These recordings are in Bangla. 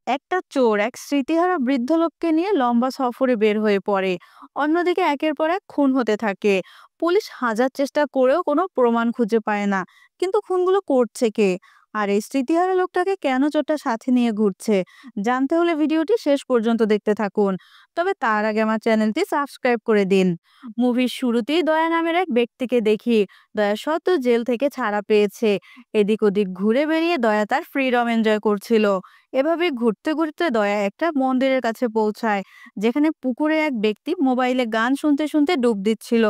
একটা চোর এক স্মৃতিহারা বৃদ্ধ লোককে নিয়ে লম্বা সফরে বের হয়ে পড়ে। অন্যদিকে একের পর এক খুন হতে থাকে। পুলিশ হাজার চেষ্টা করেও কোনো প্রমাণ খুঁজে পায় না। কিন্তু খুনগুলো করছে কে? আর এই স্মৃতিহারা লোকটাকে কেন চোরটা সাথে নিয়ে ঘুরছে? জানতে হলে ভিডিওটি শেষ পর্যন্ত দেখতে থাকুন। তবে তার আগে আমার চ্যানেলটি সাবস্ক্রাইব করে দিন। মুভির শুরুতেই দয়া নামের এক ব্যক্তিকে দেখি। দয়া সদ্য জেল থেকে ছাড়া পেয়েছে। এদিক ওদিক ঘুরে বেরিয়ে দয়া তার ফ্রিডম এনজয় করছিল। এভাবে ঘুরতে ঘুরতে দয়া একটা মন্দিরের কাছে পৌঁছায়, যেখানে পুকুরে এক ব্যক্তি মোবাইলে গান শুনতে শুনতে ডুব দিচ্ছিল।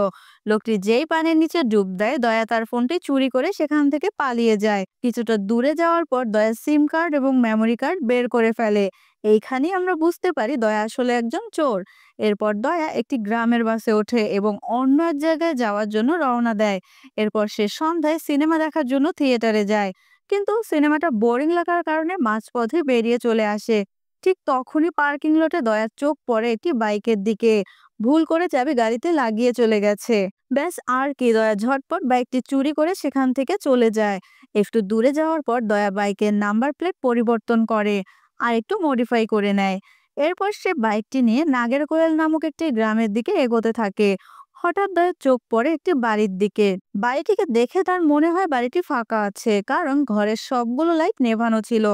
লোকটি যেই পানির নিচে ডুব দেয়, দয়া তার ফোনটি চুরি করে সেখান থেকে পালিয়ে যায়। কিছুটা দূরে যাওয়ার পর দয়া সিম কার্ড এবং মেমোরি কার্ড বের করে ফেলে। এইখানেই আমরা বুঝতে পারি দয়া আসলে একজন চোর। এরপর দয়া একটি গ্রামের বাসে ওঠে এবং অন্য এক জায়গায় যাওয়ার জন্য রওনা দেয়। এরপর সে সন্ধ্যায় সিনেমা দেখার জন্য থিয়েটারে যায়। কিন্তু সিনেমাটা বোরিং লাগার কারণে মাঝপথে বেরিয়ে চলে আসে। ঠিক তখনই পার্কিং লটে দয়ার চোখ পড়ে একটি বাইকের দিকে। ভুল করে চাবি গাড়িতে লাগিয়ে চলে গেছে। ব্যাস আর কি, দয়া ঝটপট বাইকটি চুরি করে সেখান থেকে চলে যায়। একটু দূরে যাওয়ার পর দয়া বাইকের নাম্বার প্লেট পরিবর্তন করে আর একটু মডিফাই করে নেয়। এরপর সে বাইকটি নিয়ে নাগেরকোয়েল নামক একটি গ্রামের দিকে এগোতে থাকে। হঠাৎ দয়ার চোখ পড়ে একটি বাড়ির দিকে। বাড়িটিকে দেখে তার মনে হয় বাড়িটি ফাঁকা আছে, কারণ ঘরের সবগুলো লাইট নেভানো ছিল।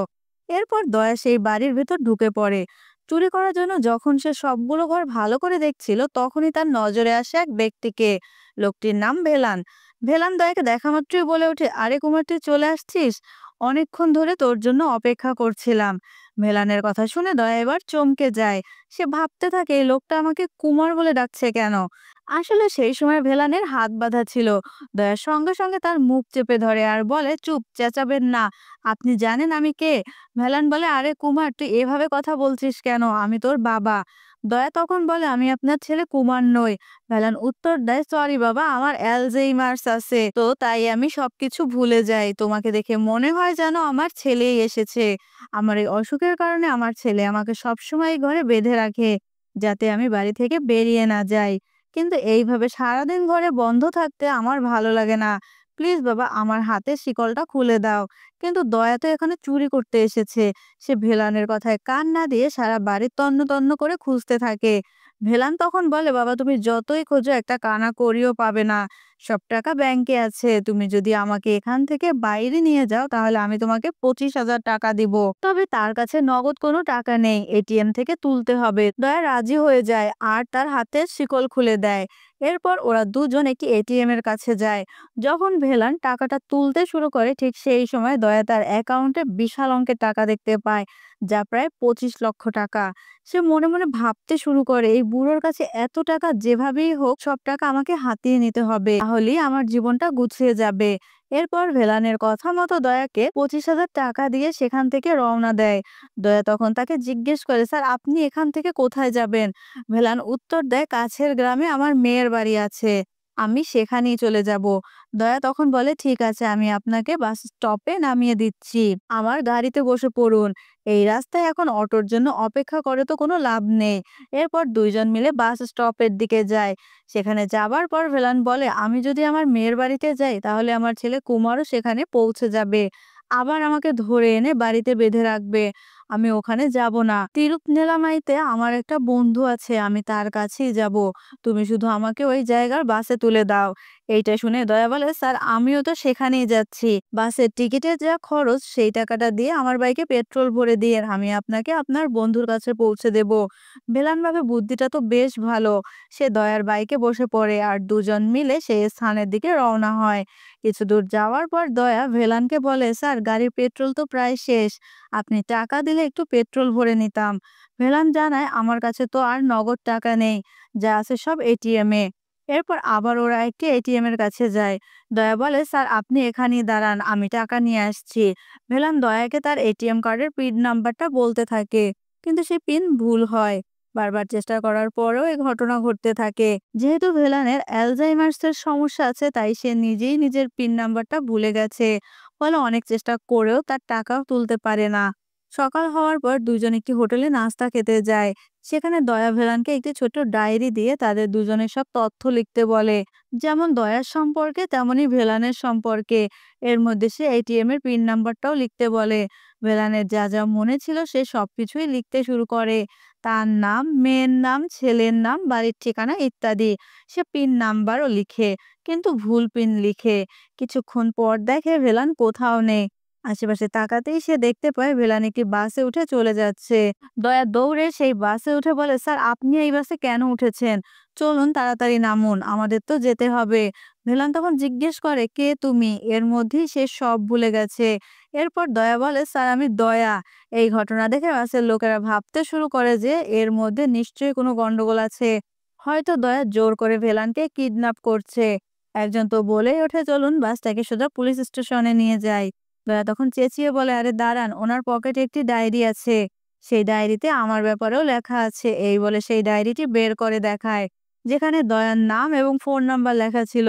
এরপর দয়া সেই বাড়ির ভেতর ঢুকে পড়ে। চুরি করার জন্য যখন সে সবগুলো ঘর ভালো করে দেখছিল, তখনই তার নজরে আসে এক ব্যক্তিকে। লোকটির নাম ভেলান। ভেলান দয়াকে দেখা মাত্রই বলে ওঠে, আরে কুমার, তুই চলে আসছিস? অনেকক্ষণ ধরে তোর জন্য অপেক্ষা করছিলাম। ভেলানের কথা শুনে দয়া এবার চমকে যায়। সে ভাবতে থাকে, এই লোকটা আমাকে কুমার বলে ডাকছে কেন? আসলে সেই সময় ভেলানের হাত বাঁধা ছিল। দয়ার সঙ্গে সঙ্গে তার মুখ চেপে ধরে আর বলে, চুপ, চেঁচাবেন না। আপনি জানেন আমি কে? ভেলান বলে, আরে কুমার, তুই এভাবে কথা বলছিস কেন? আমি তোর বাবা। দয়া তখন বলে, আমি আপনার ছেলে কুমার নই। ভেলান উত্তর দেয়, সরি বাবা, আমার অ্যালঝেইমার্স আছে, তো তাই আমি সবকিছু ভুলে যাই। তোমাকে দেখে মনে হয় যেন আমার ছেলেই এসেছে। আমার এই অসুখের কারণে আমার ছেলে আমাকে সবসময় ঘরে বেঁধে রাখে, যাতে আমি বাড়ি থেকে বেরিয়ে না যাই। কিন্তু এইভাবে সারাদিন ঘরে বন্ধ থাকতে আমার ভালো লাগে না। প্লিজ বাবা, আমার হাতের শিকলটা খুলে দাও। কিন্তু দয়া তো এখানে চুরি করতে এসেছে। সে ভেলানের কথায় কান না দিয়ে সারা বাড়ি তন্ন তন্ন করে খুঁজতে থাকে। ভেলান তখন বলে, বাবা, তুমি যতই খোঁজো একটা কানা কড়িও পাবে না। সব টাকা ব্যাংকে আছে। তুমি যদি আমাকে এখান থেকে বাইরে নিয়ে যাও, তাহলে আমি তোমাকে 25,000 টাকা দিব। তবে তার কাছে নগদ কোনো টাকা নেই, এটিএম থেকে তুলতে হবে। দয়া রাজি হয়ে যায় আর তার হাতের শিকল খুলে দেয়। এরপর ওরা দুজন একটি এটিএম এর কাছে যায়। যখন ভেলান টাকাটা তুলতে শুরু করে, ঠিক সেই সময় দয়া তার অ্যাকাউন্টে বিশাল অঙ্কের টাকা দেখতে পায়, যা প্রায় 25 লক্ষ টাকা। সে মনে মনে ভাবতে শুরু করে, এই বুড়োর কাছে এত টাকা, যেভাবেই হোক সব টাকা আমাকে হাতিয়ে নিতে হবে, তাহলেই আমার জীবনটা গুছিয়ে যাবে। এরপর ভেলানের কথা মতো দয়াকে 25,000 টাকা দিয়ে সেখান থেকে রওনা দেয়। দয়া তখন তাকে জিজ্ঞেস করে, স্যার, আপনি এখান থেকে কোথায় যাবেন? ভেলান উত্তর দেয়, কাছের গ্রামে আমার মেয়ের বাড়ি আছে, আমি সেখানেই চলে যাব। দয়া তখন বলে, ঠিক আছে, আমি আপনাকে বাস স্টপে নামিয়ে দিচ্ছি, আমার গাড়িতে বসে পড়ুন। এই রাস্তায় এখন অটোর জন্য অপেক্ষা করে তো কোনো লাভ নেই। এরপর দুইজন মিলে বাস স্টপের দিকে যায়। সেখানে যাবার পর ভেলান বলে, আমি যদি আমার মেয়ের বাড়িতে যাই, তাহলে আমার ছেলে কুমারও সেখানে পৌঁছে যাবে, আবার আমাকে ধরে এনে বাড়িতে বেঁধে রাখবে। আমি ওখানে যাব না। তিরুপনেলামাইতে আমার একটা বন্ধু আছে, আমি তার কাছেই যাব। তুমি শুধু আমাকে ওই জায়গার বাসে তুলে দাও। এইটা শুনে দয়া বলে, স্যার, আমিও তো সেখানেই যাচ্ছি। বাসের টিকিটের যা খরচ, সেই টাকাটা দিয়ে আমার বাইকে পেট্রোল ভরে দিয়ে আমি আপনাকে আপনার বন্ধুর কাছে পৌঁছে দেব। ভেলান ভাবে, বুদ্ধিটা তো বেশ ভালো। সে দয়ার বাইকে বসে পড়ে আর দুজন মিলে সেই স্থানের দিকে রওনা হয়। কিছু দূর যাওয়ার পর দয়া ভেলানকে বলে, স্যার, গাড়ির পেট্রোল তো প্রায় শেষ, আপনি টাকা দিলে একটু পেট্রোল ভরে নিতাম। ভেলান জানায়, আমার কাছে তো আর নগদ টাকা নেই, যা আছে সব এটিএম এ। এরপর আবার ওরা একটি এটিএম এর কাছে যায়। দয়া বলে, স্যার, আপনি এখানেই দাঁড়ান, আমি টাকা নিয়ে আসছি। ভেলান দয়াকে তার এটিএম কার্ডের পিন নাম্বারটা বলতে থাকে, কিন্তু সেই পিন ভুল হয়। বারবার চেষ্টা করার পরেও এই ঘটনা ঘটতে থাকে। যেহেতু ভেলানের অ্যালজাইমার্সের সমস্যা আছে, তাই সে নিজেই নিজের পিন নাম্বারটা ভুলে গেছে। ফলে অনেক চেষ্টা করেও তার টাকাও তুলতে পারে না। সকাল হওয়ার পর দুজন একটি হোটেলে নাস্তা খেতে যায়। সেখানে দয়া ভেলানকে একটি ছোট্ট ডায়েরি দিয়ে তাদের দুজনের সব তথ্য লিখতে বলে, যেমন দয়ার সম্পর্কে তেমনি ভেলানের সম্পর্কে। এর মধ্যে সে এটিএম এর পিন নাম্বারটাও লিখতে বলে। ভেলানের যা যা মনে ছিল সে সবকিছুই লিখতে শুরু করে, তার নাম, মেয়ের নাম, ছেলের নাম, বাড়ির ঠিকানা ইত্যাদি। সে পিন নাম্বারও লিখে, কিন্তু ভুল পিন লিখে। কিছুক্ষণ পর দেখে ভেলান কোথাও নেই। আশেপাশে তাকাতেই সে দেখতে পায় ভেলান একটি বাসে উঠে চলে যাচ্ছে। দয়া দৌড়ে সেই বাসে উঠে বলে, স্যার আপনি এই বাসে কেন উঠেছেন? চলুন তাড়াতাড়ি নামুন, আমাদের তো যেতে হবে। ভেলান তখন জিজ্ঞেস করে, কে তুমি? এর মধ্যেই সে সব ভুলে গেছে। এরপর দয়া বলে, স্যার আমি দয়া। এই ঘটনা দেখে বাসের লোকেরা ভাবতে শুরু করে যে এর মধ্যে নিশ্চয়ই কোনো গন্ডগোল আছে। হয়তো দয়া জোর করে ভেলানকে কিডন্যাপ করছে। একজন তো বলেই ওঠে, চলুন বাসটাকে সোজা পুলিশ স্টেশনে নিয়ে যাই। দয়া তখন চেঁচিয়ে বলে, আরে দাঁড়ান, ওনার পকেটে একটি ডায়েরি আছে। সেই ডায়েরিতে আমার ব্যাপারেও লেখা আছে। এই বলে সেই ডায়েরিটি বের করে দেখায়, যেখানে দয়ার নাম এবং ফোন নাম্বার লেখা ছিল।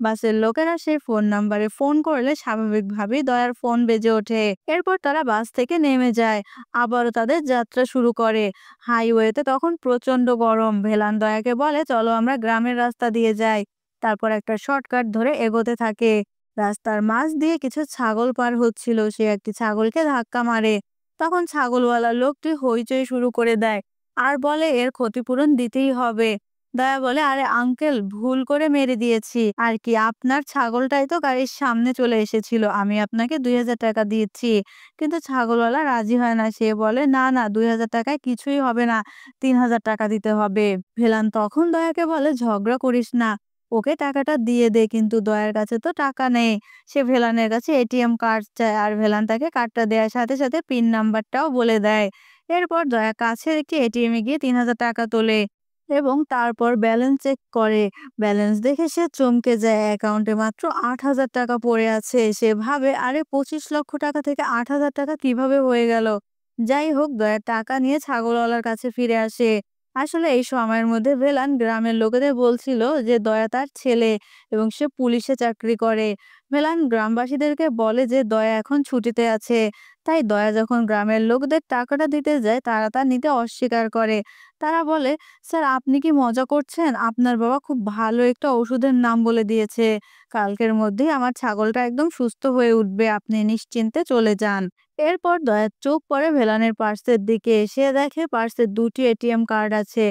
বাসের লোকেরা সেই ফোন নাম্বারে ফোন করলে স্বাভাবিকভাবেই দয়ার ফোন বেজে ওঠে। এরপর তারা বাস থেকে নেমে যায়, আবারও তাদের যাত্রা শুরু করে। হাইওয়েতে তখন প্রচন্ড গরম। ভেলান দয়াকে বলে, চলো আমরা গ্রামের রাস্তা দিয়ে যাই। তারপর একটা শর্টকাট ধরে এগোতে থাকে। রাস্তার মাঝ দিয়ে কিছু ছাগল পার হচ্ছিল। সে একটি ছাগলকে ধাক্কা মারে। তখন ছাগলওয়ালা লোকটি হইচই শুরু করে দেয় আর বলে এর ক্ষতিপূরণ দিতেই হবে। দয়া বলে, আরে আঙ্কেল, ভুল করে মেরে দিয়েছি আর কি, আপনার ছাগলটাই তো গাড়ির সামনে চলে এসেছিল, আমি আপনাকে 2000 টাকা দিয়েছি। কিন্তু ছাগলওয়ালা রাজি হয় না। সে বলে, না না, 2000 টাকায় কিছুই হবে না, 3000 টাকা দিতে হবে। ভেলান তখন দয়াকে বলে, ঝগড়া করিস না, ওকে টাকাটা দিয়ে দে। কিন্তু দয়ার কাছে তো টাকা নেই। সে ভেলানের কাছে এটিএম কার্ড চায় আর ভেলান তাকে কার্ডটা দেওয়ার সাথে সাথে পিন নাম্বারটাও বলে দেয়। এরপর দয়া কাছের একটি এটিএম এ গিয়ে 3000 টাকা তোলে এবং তারপর ব্যালেন্স চেক করে। ব্যালেন্স দেখে সে চমকে যায়। অ্যাকাউন্টে মাত্র 8000 টাকা পড়ে আছে। সে ভাবে, আরে 25 লক্ষ টাকা থেকে 8000 টাকা কিভাবে হয়ে গেল? যাই হোক, দয়া টাকা নিয়ে ছাগলওয়ালার কাছে ফিরে আসে। আসলে এই সময়ের মধ্যে ভেলান গ্রামের লোকেদের বলছিল যে দয়া তার ছেলে এবং সে পুলিশে চাকরি করে। ভেলান গ্রামবাসীদেরকে বলে যে দয়া এখন ছুটিতে আছে। তাই দয়া যখন গ্রামের লোকদের টাকাটা দিতে যায় তারা তা নিতে অস্বীকার করে। তারা বলে, স্যার আপনি কি মজা করছেন? আপনার বাবা খুব ভালো একটা ওষুধের নাম বলে দিয়েছে। কালকের মধ্যেই আমার ছাগলটা একদম সুস্থ হয়ে উঠবে, আপনি নিশ্চিন্তে চলে যান। এরপর দয়া চোখ পড়ে ভেলানের পার্সের দিকে। সে দেখে পার্সে দুটি এটিএম কার্ড আছে।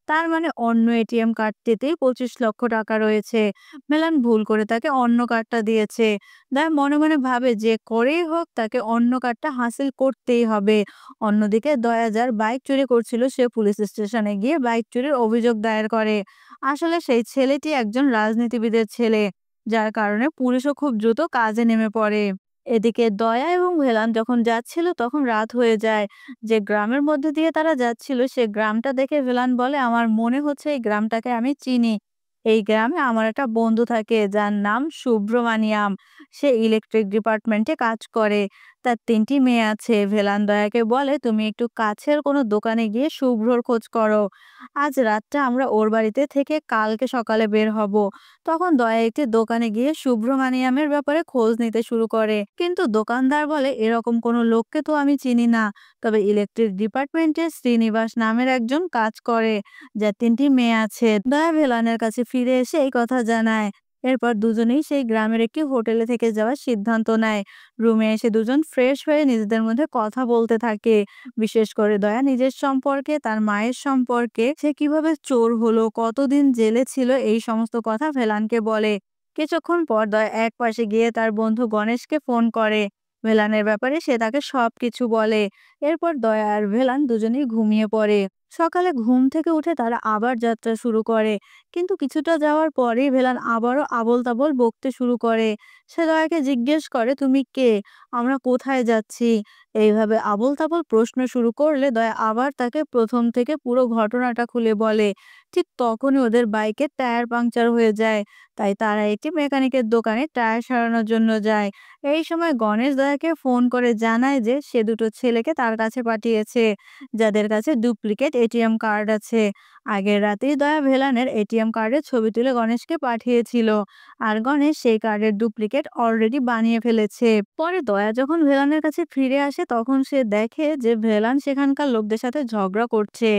তার মানে অন্য এটিএম কার্ডটিতেই 25 লক্ষ টাকা রয়েছে। ভেলান ভুল করে তাকে অন্য কার্ডটা দিয়েছে। দয়া মনে মনে ভাবে যে করেই হোক তাকে অন্য কার্ডটা হাসিল করতেই হবে। অন্যদিকে দয়া যার বাইক চুরি করছিল সে পুলিশ স্টেশনে গিয়ে বাইক চুরির অভিযোগ দায়ের করে। আসলে সেই ছেলেটি একজন রাজনীতিবিদের ছেলে, যার কারণে পুলিশও খুব দ্রুত কাজে নেমে পড়ে। এদিকে দয়া এবং ভেলান যখন যাচ্ছিল তখন রাত হয়ে যায়। যে গ্রামের মধ্যে দিয়ে তারা যাচ্ছিল সে গ্রামটা দেখে ভেলান বলে, আমার মনে হচ্ছে এই গ্রামটাকে আমি চিনি। এই গ্রামে আমার একটা বন্ধু থাকে যার নাম সুব্রমানিয়াম। সে ইলেকট্রিক ডিপার্টমেন্টে কাজ করে। তার 3টি মেয়ে আছে। ভেলান দয়াকে বলে, তুমি একটু কাছের কোনো দোকানে গিয়ে শুভ্রর খোঁজ করো। আজ রাতটা আমরা ওর বাড়িতে থেকে কালকে সকালে বের হব। তখন দয়া একটি দোকানে গিয়ে সুব্রমানিয়ামের ব্যাপারে খোঁজ নিতে শুরু করে। কিন্তু দোকানদার বলে, এরকম কোনো লোককে তো আমি চিনি না। তবে ইলেকট্রিক ডিপার্টমেন্টে শ্রীনিবাস নামের একজন কাজ করে, যার 3টি মেয়ে আছে। দয়া ভেলানের কাছে ফিরে এসে এই কথা জানায়। এরপর দুজনেই সেই গ্রামের একটি হোটেলে থেকে যাওয়ার সিদ্ধান্ত নেয়। রুমে এসে দুজন ফ্রেশ হয়ে নিজেদের মধ্যে কথা বলতে থাকে। বিশেষ করে দয়া নিজের সম্পর্কে, তার মায়ের সম্পর্কে, সে কিভাবে চোর হলো, কতদিন জেলে ছিল, এই সমস্ত কথা ভেলানকে বলে। কিছুক্ষণ পর দয়া এক পাশে গিয়ে তার বন্ধু গণেশকে ফোন করে। ভেলানের ব্যাপারে সে তাকে সবকিছু বলে। এরপর দয়া আর ভেলান দুজনেই ঘুমিয়ে পড়ে। সকালে ঘুম থেকে উঠে তারা আবার যাত্রা শুরু করে। কিন্তু কিছুটা যাওয়ার পরেই ভেলান আবারও আবোল তাবোল বকতে শুরু করে। সে দয়াকে জিজ্ঞেস করে, তুমি কে? আমরা কোথায় যাচ্ছি? এইভাবে আবোল তাবোল প্রশ্ন শুরু করলে দয়া আবার তাকে প্রথম থেকে পুরো ঘটনাটা খুলে বলে। ঠিক তখনই ওদের বাইকের টায়ার পাংচার হয়ে যায়। তাই তারা একটি মেকানিকের দোকানে টায়ার সারানোর জন্য যায়। এই সময় গণেশ দয়াকে ফোন করে জানায় যে সে দুটো ছেলেকে তার তার কাছে পাঠিয়েছে, যাদের কাছে ডুপ্লিকেট এটিএম কার্ড আছে। আগের রাতেই দয়া ভেলানের এটিএম কার্ডের ছবি তুলে গণেশকে পাঠিয়েছিল, আর গণেশ সেই কার্ডের ডুপ্লিকেট অলরেডি বানিয়ে ফেলেছে। পরে দয়া যখন ভেলানের কাছে ফিরে আসে তখন সে দেখে যে ভেলান সেখানকার লোকদের সাথে ঝগড়া করছে।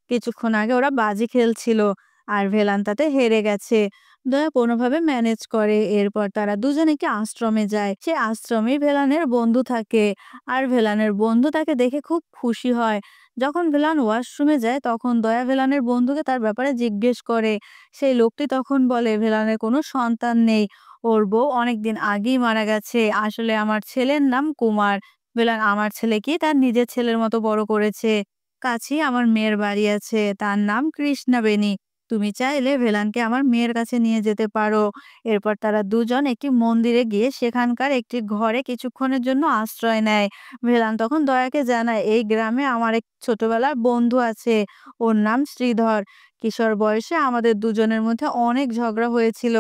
কিছুক্ষণ আগে ওরা বাজি খেলছিল, আর ভেলান তাতে হেরে গেছে। দয়া কোনোভাবে ম্যানেজ করে। এরপর তারা দুজন একটি আশ্রমে যায়। সে আশ্রমে ভেলানের বন্ধু থাকে, আর ভেলানের বন্ধু তাকে দেখে খুব খুশি হয়। যখন ভেলান ওয়াশরুমে যায় তখন দয়া ভেলানের বন্ধুকে তার ব্যাপারে জিজ্ঞেস করে। সেই লোকটি তখন বলে ভেলানের কোনো সন্তান নেই, ওর বউ অনেকদিন আগেই মারা গেছে। আসলে আমার ছেলের নাম কুমার। ভেলান আমার ছেলেকে তার নিজের ছেলের মতো বড় করেছে। কাছেই আমার মেয়ের বাড়ি আছে, তার নাম কৃষ্ণাবেণী। তুমি চাইলে ভেলানকে আমার মেয়ের কাছে নিয়ে যেতে পারো। এরপর তারা দুজন একটি মন্দিরে গিয়ে সেখানকার একটি ঘরে কিছুক্ষণের জন্য আশ্রয় নেয়। ভেলান তখন দয়াকে জানায়, এই গ্রামে আমার এক ছোটবেলার বন্ধু আছে, ওর নাম শ্রীধর। কিশোর বয়সে আমাদের দুজনের মধ্যে অনেক ঝগড়া হয়েছিল,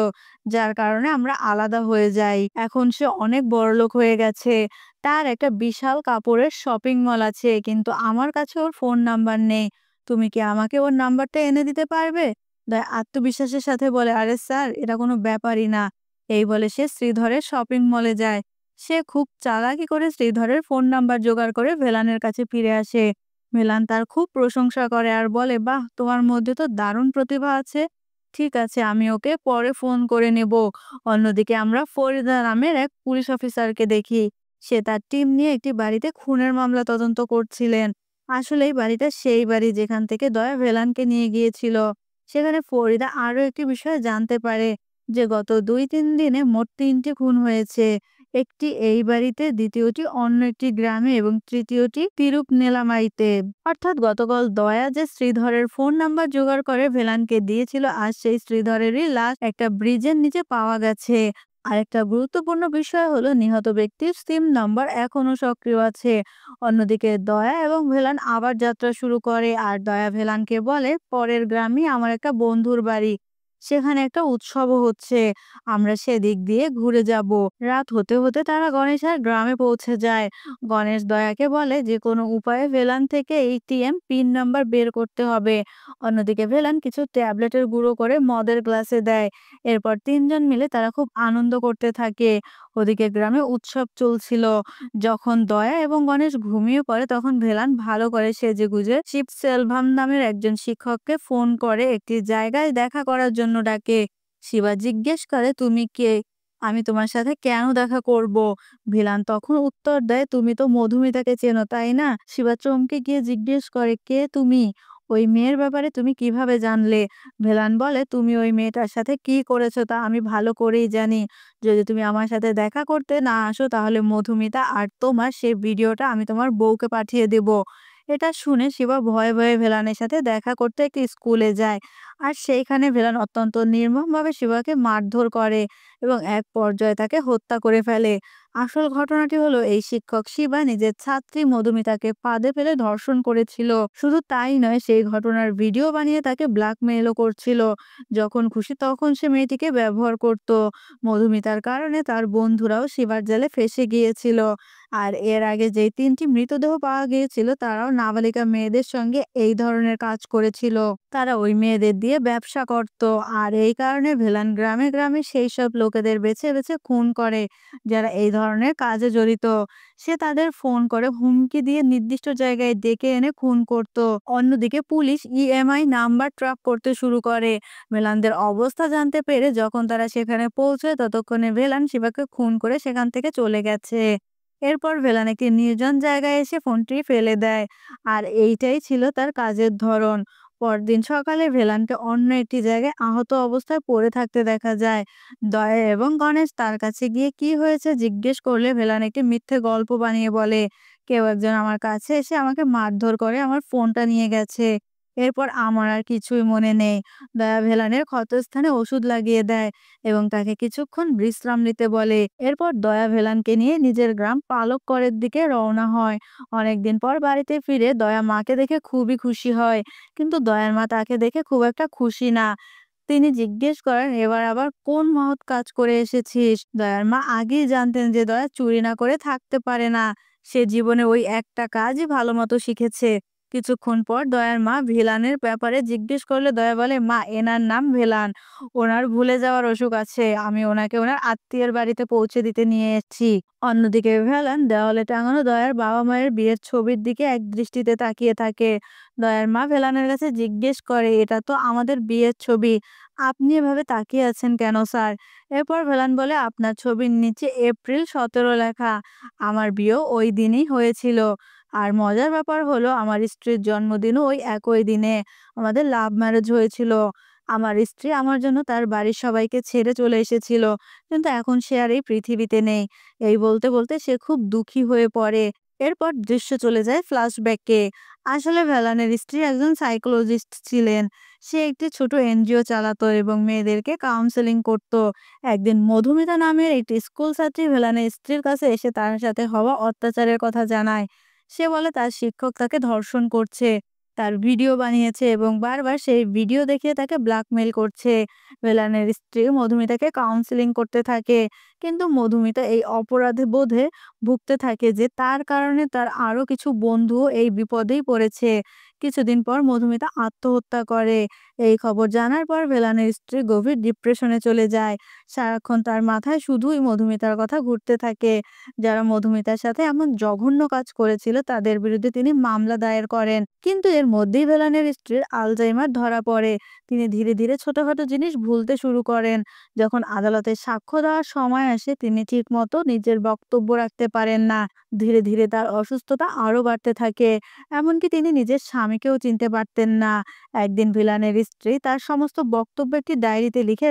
যার কারণে আমরা আলাদা হয়ে যাই। এখন সে অনেক বড়লোক হয়ে গেছে, তার একটা বিশাল কাপড়ের শপিং মল আছে, কিন্তু আমার কাছে ওর ফোন নাম্বার নেই। তুমি কি আমাকে ওর নাম্বারটা এনে দিতে পারবে? দয়া আত্মবিশ্বাসের সাথে বলে, আরে স্যার, এটা কোনো ব্যাপারই না। এই বলে সে শ্রীধরের শপিং মলে যায়। সে খুব চালাকি করে শ্রীধরের ফোন নাম্বার জোগাড় করে ভেলানের কাছে ফিরে আসে। ভেলান তার খুব প্রশংসা করে আর বলে, বাহ, তোমার মধ্যে তো দারুণ প্রতিভা আছে। ঠিক আছে, আমি ওকে পরে ফোন করে নেব। অন্যদিকে আমরা ফরিদা নামের এক পুলিশ অফিসারকে দেখি। সে তার টিম নিয়ে একটি বাড়িতে খুনের মামলা তদন্ত করছিলেন। আসলে এই বাড়িটা সেই বাড়ি যেখান থেকে দয়া ভেলানকে নিয়ে গিয়েছিল। সেখানে ফরিদা আরো একটি বিষয় জানতে পারে, যে গত ২-৩ দিনে মোট ৩টি খুন হয়েছে। একটি এই বাড়িতে, দ্বিতীয়টি অন্য একটি গ্রামে এবং তৃতীয়টি তিরুপনেলামাইতে। অর্থাৎ গতকাল দয়া যে শ্রীধরের ফোন নাম্বার জোগাড় করে ভেলানকে দিয়েছিল, আজ সেই শ্রীধরেরই লাশ একটা ব্রিজের নিচে পাওয়া গেছে। আরেকটা গুরুত্বপূর্ণ বিষয় হলো নিহত ব্যক্তির সিম নাম্বার এখনো সক্রিয় আছে। অন্যদিকে দয়া এবং ভেলান আবার যাত্রা শুরু করে, আর দয়া ভেলানকে বলে, পরের গ্রামে আমার একটা বন্ধুর বাড়ি, সেখানে একটা উৎসবও হচ্ছে, আমরা সেদিক দিয়ে ঘুরে যাব। রাত হতে হতে তারা গণেশ আর গ্রামে পৌঁছে যায়। গণেশ দয়াকে বলে যে কোনো উপায়ে ভেলান থেকে এটিএম পিন নাম্বার বের করতে হবে। অন্যদিকে ভেলান কিছু ট্যাবলেটের গুঁড়ো করে মদের গ্লাসে দেয়। এরপর তিনজন মিলে তারা খুব আনন্দ করতে থাকে। ওদিকে গ্রামে উৎসব চলছিল। যখন দয়া এবং গণেশ ঘুমিয়ে পড়ে তখন ভেলান ভালো করে সেজেগুজে শিব সেলভাম নামের একজন শিক্ষককে ফোন করে একটি জায়গায় দেখা করার জন্য ডাকে। শিবা জিজ্ঞেস করে, তুমি কে? আমি তোমার সাথে কেন দেখা করব? ভিলান তখন উত্তর দেয়, তুমি তো মধুমিতাকে চেনো তাই না? শিবা চমকে গিয়ে জিজ্ঞেস করে, কে তুমি? ওই মেয়ের ব্যাপারে তুমি কিভাবে জানলে? ভেলান বলে, তুমি ওই মেয়েটার সাথে কি করেছো তা আমি ভালো করেই জানি। যদি তুমি আমার সাথে দেখা করতে না আসো তাহলে মধুমিতা আর তোমার সেই ভিডিওটা আমি তোমার বউকে পাঠিয়ে দেব। এটা শুনে শিবা ভয়ে ভয়ে ভেলানের সাথে দেখা করতে একটি স্কুলে যায়। আর সেইখানে ভেলান অত্যন্ত নির্মমভাবে শিবাকে মারধর করে এবং এক পর্যায়ে তাকে হত্যা করে ফেলে। আসল ঘটনাটি হলো, এই শিক্ষক শিবা নিজের ছাত্রী মধুমিতাকে ফাঁদে ফেলে ধর্ষণ করেছিল। শুধু তাই নয়, সেই ঘটনার ভিডিও বানিয়ে তাকে ব্ল্যাকমেইলও করছিল। যখন খুশি তখন সে মেয়েটিকে ব্যবহার করত। মধুমিতার কারণে তার বন্ধুরাও শিবার জালে ফেঁসে গিয়েছিল। আর এর আগে যেই ৩টি মৃতদেহ পাওয়া গিয়েছিল তারাও নাবালিকা মেয়েদের সঙ্গে এই ধরনের কাজ করেছিল। তারা ওই মেয়েদের দিয়ে ব্যবসা করত। আর এই কারণে ভেলান গ্রামে গ্রামে সেই সব লোকেদের বেছে বেছে খুন করে যারা এই ধরনের কাজে জড়িত। সে তাদের ফোন করে হুমকি দিয়ে নির্দিষ্ট জায়গায় ডেকে এনে খুন করত। অন্যদিকে পুলিশ ইএমআই নাম্বার ট্র্যাক করতে শুরু করে। ভেলানদের অবস্থা জানতে পেরে যখন তারা সেখানে পৌঁছয় ততক্ষণে ভেলান শিবাকে খুন করে সেখান থেকে চলে গেছে। এরপর ভেলান একটি নির্জন জায়গায় এসে ফোনটি ফেলে দেয়। আর এইটাই ছিল তার কাজের ধরন। পরদিন সকালে ভেলানকে অন্য একটি জায়গায় আহত অবস্থায় পড়ে থাকতে দেখা যায়। দয়া এবং গণেশ তার কাছে গিয়ে কি হয়েছে জিজ্ঞেস করলে ভেলান একটি মিথ্যে গল্প বানিয়ে বলে, কেউ একজন আমার কাছে এসে আমাকে মারধর করে আমার ফোনটা নিয়ে গেছে। এরপর আমার আর কিছুই মনে নেই। দয়া ভেলানের ক্ষতস্থানে ওষুধ লাগিয়ে দেয় এবং তাকে কিছুক্ষণ বিশ্রাম নিতে বলে। এরপর দয়া ভেলানকে নিয়ে নিজের গ্রাম পালক্কড়ের দিকে রওনা হয়। অনেকদিন পর বাড়িতে ফিরে দয়া মাকে দেখে খুবই খুশি হয়, কিন্তু দয়ার মা তাকে দেখে খুব একটা খুশি না। তিনি জিজ্ঞেস করেন, এবার আবার কোন মহৎ কাজ করে এসেছিস? দয়ার মা আগেই জানতেন যে দয়া চুরি না করে থাকতে পারে না। সে জীবনে ওই একটা কাজই ভালো মতো শিখেছে। কিছুক্ষণ পর দয়ার মা ভিলানের ব্যাপারে জিজ্ঞেস করলে দয়া বলে, মা, এনার নাম ভিলান। ওনার ভুলে যাওয়ার অসুখ আছে। আমি ওনাকে ওনার আত্মীয়ের বাড়িতে পৌঁছে দিতে নিয়ে এসেছি। অন্যদিকে ভেলান দেওয়ালে টাঙানো দয়ার বাবা মায়ের বিয়ের ছবির দিকে এক দৃষ্টিতে তাকিয়ে থাকে। দয়ার মা ভেলানের কাছে জিজ্ঞেস করে, এটা তো আমাদের বিয়ের ছবি, আপনি এভাবে তাকিয়ে আছেন কেন স্যার? এরপর ভেলান বলে, আপনার ছবির নিচে এপ্রিল 17 লেখা। আমার বিয়েও ওই দিনই হয়েছিল। আর মজার ব্যাপার হলো আমার স্ত্রীর জন্মদিনও ওই একই দিনে। আমাদের লাভ ম্যারেজ হয়েছিল। আমার স্ত্রী আমার জন্য তার বাড়ির সবাইকে ছেড়ে চলে এসেছিল। কিন্তু এখন সে আর এই পৃথিবীতে নেই। এই বলতে বলতে সে খুব দুঃখী হয়ে পড়ে। এরপর দৃশ্য চলে যায় ফ্ল্যাশব্যাকে। আসলে ভ্যালানের স্ত্রী একজন সাইকোলজিস্ট ছিলেন। সে একটি ছোট এনজিও চালাতো এবং মেয়েদেরকে কাউন্সেলিং করত। একদিন মধুমিতা নামের একটি স্কুল ছাত্রী ভেলানের স্ত্রীর কাছে এসে তার সাথে হওয়া অত্যাচারের কথা জানায়। সে বলে তার শিক্ষক তাকে ধর্ষণ করছে, তার ভিডিও বানিয়েছে এবং বারবার সেই ভিডিও দেখিয়ে তাকে ব্ল্যাকমেইল করছে। ভেলানের স্ত্রী মধুমিতাকে কাউন্সেলিং করতে থাকে, কিন্তু মধুমিতা এই অপরাধ বোধে ভুগতে থাকে যে তার কারণে তার আরো কিছু বন্ধু এই বিপদেই পড়েছে। কিছুদিন পর মধুমিতা আত্মহত্যা করে। এই খবর জানার পর ভেলানের স্ত্রী গভীর ডিপ্রেশনে চলে যায়। সারাক্ষণ তার মাথায় শুধুই মধুমিতার কথা ঘুরতে থাকে। যারা মধুমিতার সাথে এমন জঘন্য কাজ করেছিল তাদের বিরুদ্ধে তিনি মামলা দায়ের করেন। কিন্তু এর মধ্যেই ভেলানের স্ত্রীর আলজাইমার ধরা পড়ে। তিনি ধীরে ধীরে ছোটখাটো জিনিস ভুলতে শুরু করেন। যখন আদালতে সাক্ষ্য দেওয়ার সময় আসে তিনি ঠিকমতো নিজের বক্তব্য রাখতে পারেন না। ধীরে ধীরে তার অসুস্থতা আরো বাড়তে থাকে। এমনকি তিনি নিজের স্বামীকেও চিনতে পারতেন না। একদিন ভিলানের স্ত্রী তার সমস্ত বক্তব্য একটি ডায়েরিতে লিখে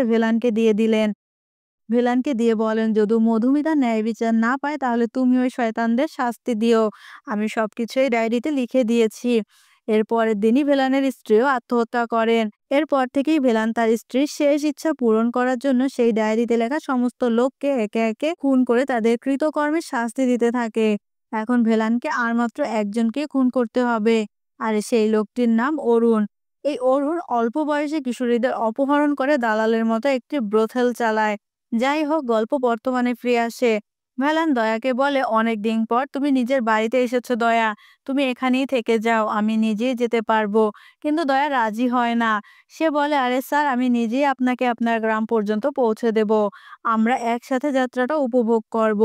ভিলানকে দিয়ে বলেন, যদি মধুমিতা ন্যায় বিচার না পায় তাহলে তুমি ওই শয়তানদের শাস্তি দিও। আমি সবকিছু এই ডায়েরিতে লিখে দিয়েছি। এর পরের দিনই ভেলানের স্ত্রীও আত্মহত্যা করেন। এরপর থেকেই ভেলান তার স্ত্রীর শেষ ইচ্ছা পূরণ করার জন্য সেই ডায়েরিতে লেখা সমস্ত লোককে একে একে খুন করে তাদের কৃতকর্মের শাস্তি দিতে থাকে। এখন ভেলানকে আর মাত্র একজনকে খুন করতে হবে, আর সেই লোকটির নাম অরুণ। এই অরুণ অল্প বয়সে কিশোরীদের অপহরণ করে দালালের মতো একটি ব্রোথেল চালায়। যাই হোক, গল্প বর্তমানে ফিরে আসে। ভ্যালান দয়াকে বলে, অনেক দিন পর তুমি নিজের বাড়িতে এসেছো দয়া, তুমি এখানেই থেকে যাও, আমি নিজেই যেতে পারবো। কিন্তু দয়া রাজি হয় না। সে বলে, আরে স্যার, আমি নিজেই আপনাকে আপনার গ্রাম পর্যন্ত পৌঁছে দেব। আমরা একসাথে যাত্রাটা উপভোগ করব।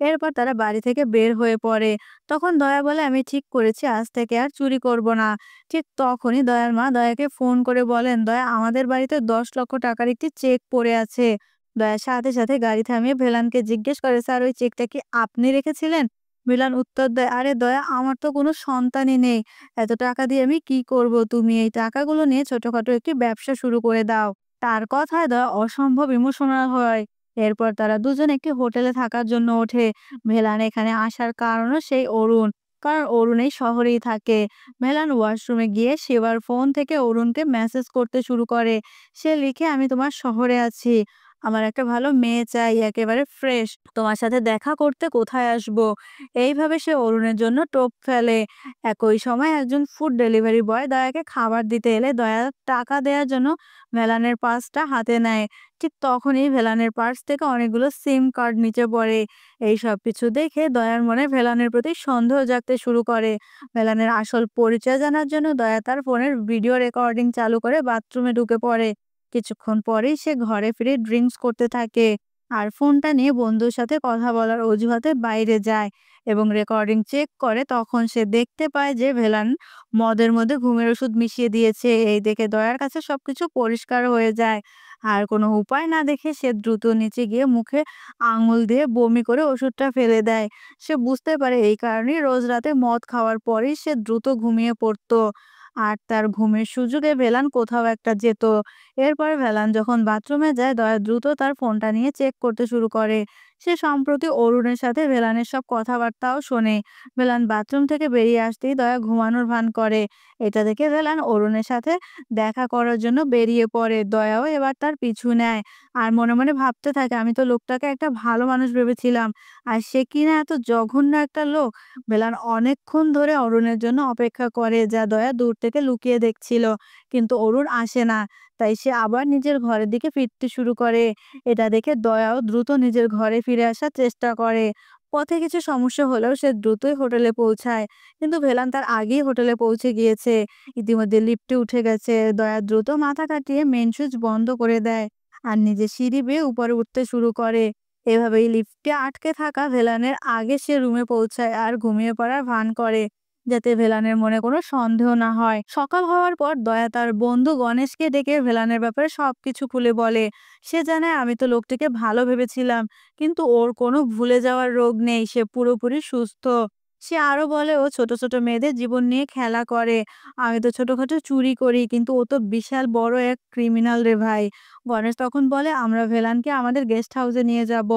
এরপর তারা বাড়ি থেকে বের হয়ে পড়ে। তখন দয়া বলে, আমি ঠিক করেছি আজ থেকে আর চুরি করব না। ঠিক তখনই দয়ার মা দয়াকে ফোন করে বলেন, দয়া, আমাদের বাড়িতে 10 লক্ষ টাকার একটি চেক পড়ে আছে। দয়া সাথে সাথে গাড়ি থামিয়ে ভেলানকে জিজ্ঞেস করে, স্যার, ওই চেকটা কি আপনি রেখেছিলেন? ভেলান উত্তর দেয়, আরে দয়া, আমার তো কোনো সন্তানই নেই। এত টাকা দিয়ে আমি কি করব? তুমি এই টাকাগুলো নিয়ে ছোটখাটো একটি ব্যবসা শুরু করে দাও। তার কথায় দয়া অসম্ভব ইমোশনাল হয়। এরপর তারা দুজন একটি হোটেলে থাকার জন্য ওঠে। ভেলান এখানে আসার কারণও সেই অরুণ, কারণ অরুণ এই শহরেই থাকে। ভেলান ওয়াশরুমে গিয়ে সেবার ফোন থেকে অরুণকে মেসেজ করতে শুরু করে। সে লিখে, আমি তোমার শহরে আছি, আমার একটা ভালো মেয়ে চাই, একেবারে ফ্রেশ। তোমার সাথে দেখা করতে কোথায় আসবো? এইভাবে সে অরুণের জন্য টোপ ফেলে। একই সময় একজন ফুড ডেলিভারি বয় দয়াকে খাবার দিতে এলে দয়া টাকা দেওয়ার জন্য ভেলানের পার্সটা হাতে নেয়। ঠিক তখনই ভেলানের পার্স থেকে অনেকগুলো সিম কার্ড নিচে পড়ে। এই সব কিছু দেখে দয়ার মনে ভেলানের প্রতি সন্দেহ জাগতে শুরু করে। ভেলানের আসল পরিচয় জানার জন্য দয়া তার ফোনের ভিডিও রেকর্ডিং চালু করে বাথরুমে ঢুকে পড়ে। কিছুক্ষণ পরেই সে ঘরে ফিরে ড্রিঙ্কস করতে থাকে আর ফোনটা নিয়ে বন্ধুর সাথে কথা বলার অজুহাতে বাইরে যায় এবং রেকর্ডিং চেক করে। তখন সে দেখতে পায় যে ভেলান মদের মধ্যে ঘুমের ওষুধ মিশিয়ে দিয়েছে। এই দেখে দয়ার কাছে সবকিছু পরিষ্কার হয়ে যায়। আর কোনো উপায় না দেখে সে দ্রুত নিচে গিয়ে মুখে আঙুল দিয়ে বমি করে ওষুধটা ফেলে দেয়। সে বুঝতে পারে এই কারণেই রোজ রাতে মদ খাওয়ার পরেই সে দ্রুত ঘুমিয়ে পড়তো আর তার ঘুমের সুযোগে ভেলান কোথাও একটা যেত। এরপর ভ্যালান যখন বাথরুমে যায় দয়া দ্রুত তার ফোনটা নিয়ে চেক করতে শুরু করে। সে সম্প্রতি অরুণের সাথে ভেলানের সব কথাবার্তাও শোনে। ভেলান বাথরুম থেকে বেরিয়ে আসতেই দয়া ঘুমানোর ভান করে। এটা দেখে ভেলান অরুণের সাথে দেখা করার জন্য বেরিয়ে পড়ে। দয়াও এবার তার পিছু নেয় আর মনে মনে ভাবতে থাকে, আমি তো লোকটাকে একটা ভালো মানুষ ভেবেছিলাম, আর সে কিনা এত জঘন্য একটা লোক। ভেলান অনেকক্ষণ ধরে অরুণের জন্য অপেক্ষা করে, যা দয়া দূর থেকে লুকিয়ে দেখছিল, কিন্তু অরুণ আসে না। তাই সে আবার নিজের ঘরের দিকে ফিরতে শুরু করে। এটা দেখে দয়াও দ্রুত নিজের ঘরে ফিরে আসার চেষ্টা করে। পথে কিছু সমস্যা হলেও সে দ্রুতই হোটেলে পৌঁছায়, কিন্তু ভেলান তার আগেই হোটেলে পৌঁছে গিয়েছে। ইতিমধ্যে লিফটে উঠে গেছে। দয়া দ্রুত মাথা কাটিয়ে মেন সুইচ বন্ধ করে দেয় আর নিজে সিঁড়ি বেয়ে উপরে উঠতে শুরু করে। এভাবেই লিফটে আটকে থাকা ভেলানের আগে সে রুমে পৌঁছায় আর ঘুমিয়ে পড়ার ভান করে, যাতে ভেলানের মনে কোনো সন্দেহ না হয়। সকাল হওয়ার পর দয়া তার বন্ধু গণেশকে ডেকে ভেলানের ব্যাপারে সবকিছু খুলে বলে। সে জানায়, আমি তো লোকটিকে ভালো ভেবেছিলাম, কিন্তু ওর কোনো ভুলে যাওয়ার রোগ নেই, সে পুরোপুরি সুস্থ। সে আরো বলে ও ছোট ছোট মেয়েদের জীবন নিয়ে খেলা করে। আমি তো ছোটখাটো চুরি করি, কিন্তু ও তো বিশাল বড় এক ক্রিমিনাল রে ভাই। গণেশ তখন বলে, আমরা ভেলানকে আমাদের গেস্ট হাউসে নিয়ে যাব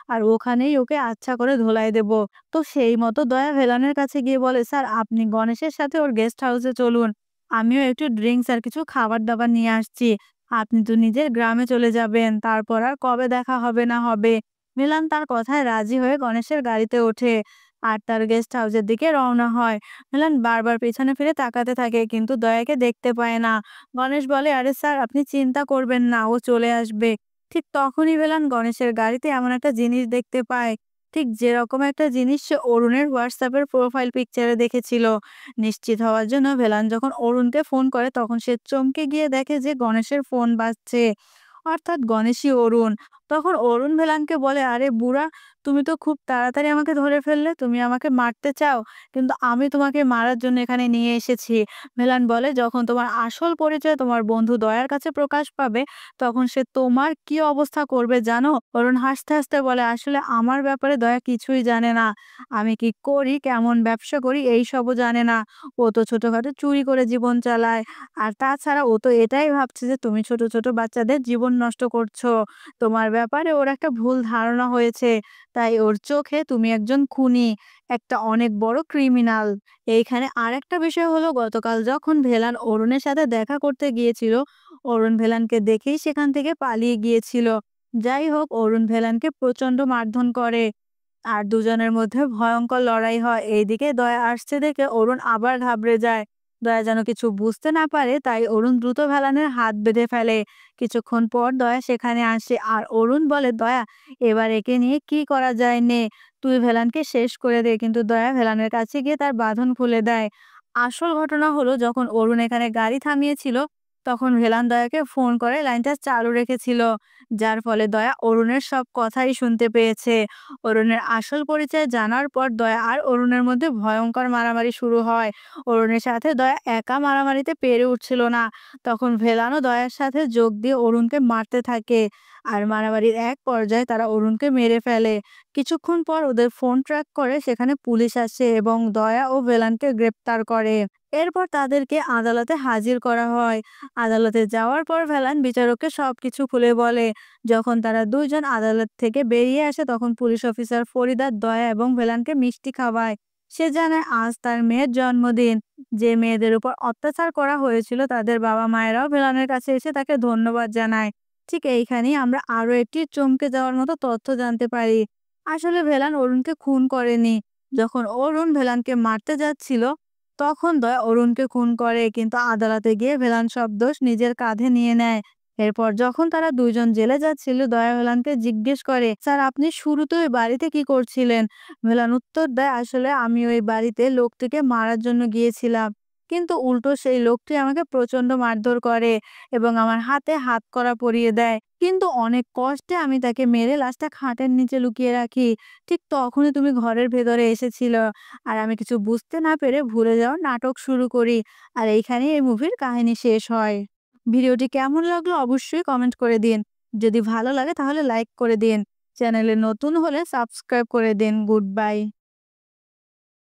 আর ওখানেই ওকে আচ্ছা করে ধোলাই দেব। তো সেই মতো দয়া ভেলানের কাছে গিয়ে বলে, স্যার আপনি গণেশের সাথে ওর গেস্ট হাউসে চলুন, আমিও একটু ড্রিঙ্কস আর কিছু খাবার দাবার নিয়ে আসছি। আপনি তো নিজের গ্রামে চলে যাবেন, তারপর আর কবে দেখা হবে না হবে। মিলান তার কথায় রাজি হয়ে গণেশের গাড়িতে ওঠে আর তার গেস্ট হাউসের দিকে রওনা হয়। মিলান বারবার পেছনে ফিরে তাকাতে থাকে, কিন্তু দয়াকে দেখতে পায় না। গণেশ বলে, আরে স্যার আপনি চিন্তা করবেন না, ও চলে আসবে। ঠিক তখনই মিলান গণেশের গাড়িতে এমন একটা জিনিস দেখতে পায়, ঠিক যেরকম একটা জিনিস সে অরুণের হোয়াটসঅ্যাপের প্রোফাইল পিকচারে দেখেছিল। নিশ্চিত হওয়ার জন্য ভেলান যখন অরুণকে ফোন করে, তখন সে চমকে গিয়ে দেখে যে গণেশের ফোন বাজছে, অর্থাৎ গণেশই অরুণ। তখন অরুণ ভেলানকে বলে, আরে বুড়া, তুমি তো খুব তাড়াতাড়ি আমাকে ধরে ফেললে, তুমি আমাকে মারতে চাও, কিন্তু আমি তোমাকে মারার জন্য এখানে নিয়ে এসেছি। ভেলান বলে, যখন তোমার আসল পরিচয় তোমার বন্ধু দয়ার কাছে প্রকাশ পাবে, তখন সে তোমার কি অবস্থা করবে জানো? অরুণ হাসতে হাসতে বলে, আসলে আমার ব্যাপারে দয়া কিছুই জানে না। আমি কি করি, কেমন ব্যবসা করি, এইসবও জানে না। ও তো ছোটখাটো চুরি করে জীবন চালায়। আর তাছাড়া ও তো এটাই ভাবছে যে তুমি ছোট ছোট বাচ্চাদের জীবন নষ্ট করছো। তোমার ব্যাপারে ওর একটা ভুল ধারণা হয়েছে। তাই ওর চোখে তুমি একজন খুনি, একটা অনেক বড় ক্রিমিনাল। এইখানে আরেকটা বিষয় হলো, গতকাল যখন ভেলান অরুণের সাথে দেখা করতে গিয়েছিল, অরুণ ভেলানকে দেখেই সেখান থেকে পালিয়ে গিয়েছিল। যাই হোক, অরুণ ভেলানকে প্রচন্ড মারধর করে আর দুজনের মধ্যে ভয়ঙ্কর লড়াই হয়। এইদিকে দয়া আসছে দেখে অরুণ আবার ঘাবড়ে যায়। দয়া যেন কিছু বুঝতে না পারে, তাই অরুণ দ্রুত ভেলানের হাত বেঁধে ফেলে। কিছুক্ষণ পর দয়া সেখানে আসে আর অরুণ বলে, দয়া এবার একে নিয়ে কি করা যায় নে, তুই ভেলানকে শেষ করে দে। কিন্তু দয়া ভেলানের কাছে গিয়ে তার বাঁধন খুলে দেয়। আসল ঘটনা হলো, যখন অরুণ এখানে গাড়ি থামিয়েছিল, তখন ভেলান দয়াকে ফোন করে লাইনটা চালু রেখেছিল, যার ফলে দয়া অরুণের সব কথাই শুনতে পেয়েছে। অরুণের আসল পরিচয় জানার পর দয়া আর অরুণের মধ্যে ভয়ঙ্কর মারামারি শুরু হয়। অরুণের সাথে দয়া একা মারামারিতে পেরে উঠছিল না। তখন ভেলানও দয়ার সাথে যোগ দিয়ে অরুণকে মারতে থাকে আর মারামারির এক পর্যায়ে তারা অরুণকে মেরে ফেলে। কিছুক্ষণ পর ওদের ফোন ট্র্যাক করে সেখানে পুলিশ আসে এবং দয়া ও ভেলানকে গ্রেপ্তার করে। এরপর তাদেরকে আদালতে হাজির করা হয়। আদালতে যাওয়ার পর ভেলান বিচারককে সবকিছু খুলে বলে। যখন তারা দুইজন আদালত থেকে বেরিয়ে আসে, তখন পুলিশ অফিসার ফরিদা দয়া এবং ভেলানকে মিষ্টি খাওয়ায়। সে জানায় আজ তার মেয়ের জন্মদিন। যে মেয়েদের উপর অত্যাচার করা হয়েছিল, তাদের বাবা মায়েরাও ভেলানের কাছে এসে তাকে ধন্যবাদ জানায়। ঠিক এইখানেই আমরা আরো একটি চমকে যাওয়ার মতো তথ্য জানতে পারি। আসলে ভেলান অরুণকে খুন করেনি। যখন অরুণ ভেলানকে মারতে যাচ্ছিল, তখন দয়া অরুণকে খুন করে, কিন্তু আদালতে গিয়ে ভেলান সব দোষ নিজের কাঁধে নিয়ে নেয়। এরপর যখন তারা দুইজন জেলে যাচ্ছিল, দয়া ভেলানকে জিজ্ঞেস করে, স্যার আপনি শুরুতে ওই বাড়িতে কি করছিলেন? ভেলান উত্তর দেয়, আসলে আমি ওই বাড়িতে লোকটিকে মারার জন্য গিয়েছিলাম, কিন্তু উল্টো সেই লোকটি আমাকে প্রচন্ড মারধর করে এবং আমার হাতে হাতকড়া পরিয়ে দেয়। কিন্তু অনেক কষ্টে আমি তাকে মেরে লাশটা খাটের নিচে লুকিয়ে রাখি। ঠিক তখনই তুমি ঘরের ভেতরে এসেছিল আর আমি কিছু বুঝতে না পেরে ভুলে যাওয়ার নাটক শুরু করি। আর এইখানেই এই মুভির কাহিনী শেষ হয়। ভিডিওটি কেমন লাগলো অবশ্যই কমেন্ট করে দিন। যদি ভালো লাগে তাহলে লাইক করে দিন। চ্যানেলে নতুন হলে সাবস্ক্রাইব করে দিন। Good bye.